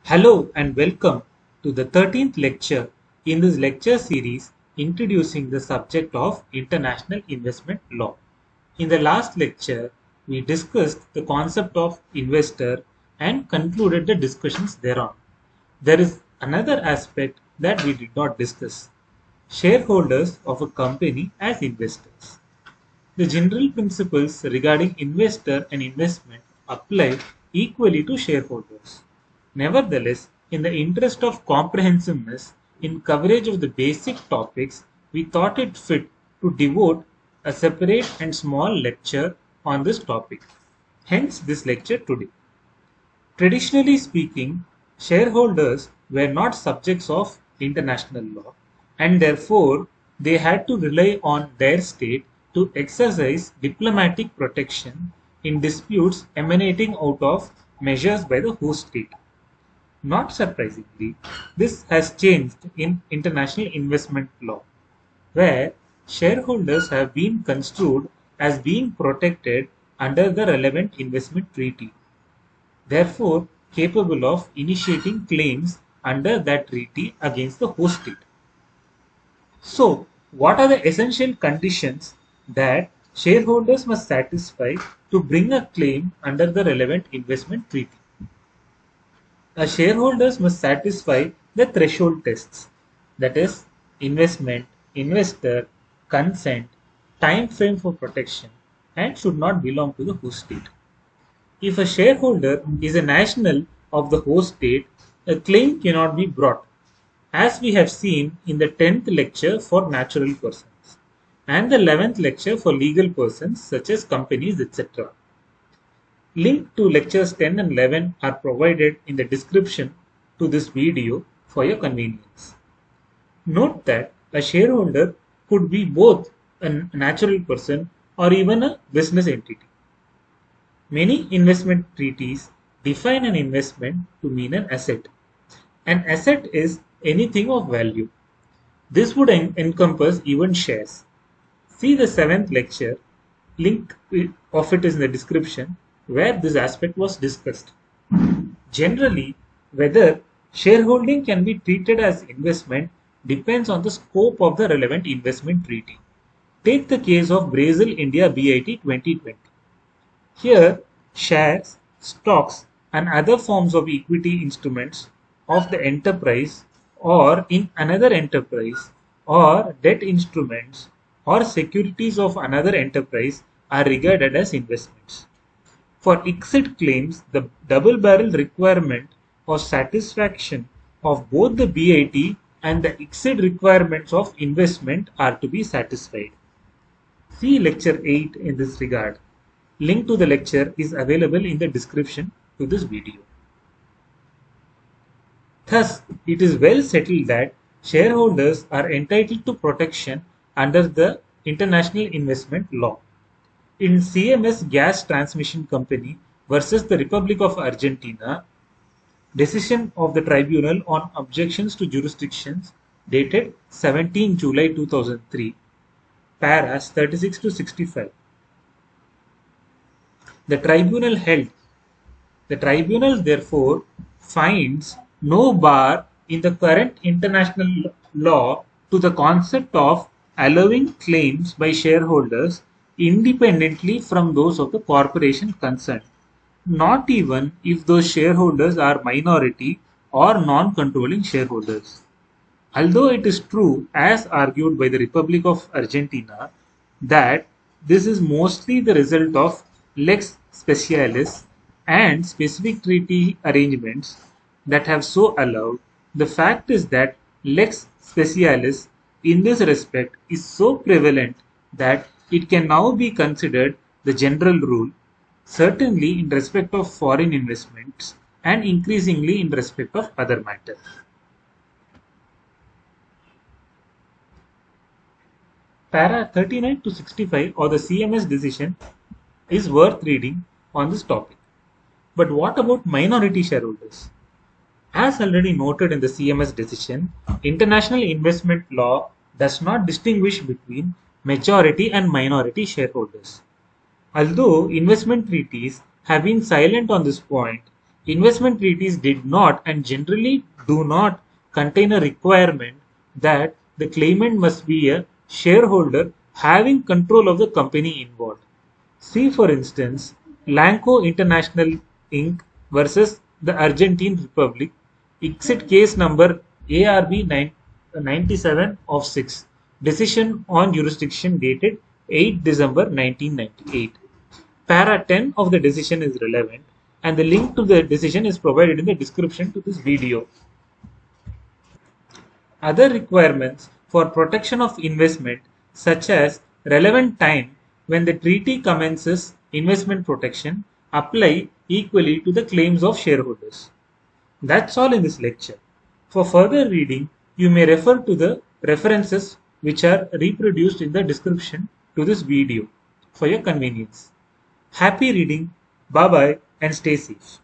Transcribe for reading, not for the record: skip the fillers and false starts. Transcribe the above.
Hello and welcome to the 13th lecture in this lecture series introducing the subject of international investment law. In the last lecture, we discussed the concept of investor and concluded the discussions thereon. There is another aspect that we did not discuss: shareholders of a company as investors. The general principles regarding investor and investment apply equally to shareholders. Nevertheless, in the interest of comprehensiveness in coverage of the basic topics, we thought it fit to devote a separate and small lecture on this topic. Hence, this lecture today. Traditionally speaking, shareholders were not subjects of international law, and therefore they had to rely on their state to exercise diplomatic protection in disputes emanating out of measures by the host state. Not surprisingly, this has changed in international investment law, where shareholders have been construed as being protected under the relevant investment treaty, therefore capable of initiating claims under that treaty against the host state. So, what are the essential conditions that shareholders must satisfy to bring a claim under the relevant investment treaty? Shareholders must satisfy the threshold tests, that is, investment, investor, consent, time frame for protection, and should not belong to the host state. If a shareholder is a national of the host state, a claim cannot be brought, as we have seen in the 10th lecture for natural persons and the 11th lecture for legal persons such as companies, etc. Link to lectures 10 and 11 are provided in the description to this video for your convenience. Note that a shareholder could be both a natural person or even a business entity. Many investment treaties define an investment to mean an asset. An asset is anything of value. This would encompass even shares. See the 7th lecture, link of it is in the description, where this aspect was discussed. Generally, whether shareholding can be treated as investment depends on the scope of the relevant investment treaty. Take the case of Brazil India BIT 2020. Here, shares, stocks, and other forms of equity instruments of the enterprise or in another enterprise, or debt instruments or securities of another enterprise are regarded as investments. For ICSID claims, the double barrel requirement for satisfaction of both the BIT and the ICSID requirements of investment are to be satisfied. See lecture 8 in this regard. Link to the lecture is available in the description to this video. Thus, it is well settled that shareholders are entitled to protection under the international investment law. In CMS Gas Transmission Company versus the Republic of Argentina, decision of the tribunal on objections to jurisdictions dated 17 July 2003, paras 36 to 65. The tribunal held. The tribunal therefore finds no bar in the current international law to the concept of allowing claims by shareholders independently from those of the corporation concerned, not even if those shareholders are minority or non-controlling shareholders. Although it is true, as argued by the Republic of Argentina, that this is mostly the result of lex specialis and specific treaty arrangements that have so allowed, the fact is that lex specialis in this respect is so prevalent that it can now be considered the general rule, certainly in respect of foreign investments and increasingly in respect of other matters. Para 39 to 65 or the CMS decision is worth reading on this topic. But what about minority shareholders? As already noted in the CMS decision, international investment law does not distinguish between majority and minority shareholders. Although investment treaties have been silent on this point, Investment treaties did not and generally do not contain a requirement that the claimant must be a shareholder having control of the company involved. See, for instance, Lanco International Inc. versus the Argentine Republic, exit case number ARB 97 of 6, decision on jurisdiction dated 8 December 1998. Para 10 of the decision is relevant, and the link to the decision is provided in the description to this video. Other requirements for protection of investment, such as relevant time when the treaty commences investment protection, apply equally to the claims of shareholders. That's all in this lecture. For further reading, you may refer to the references which are reproduced in the description to this video for your convenience. Happy reading, bye bye, and stay safe.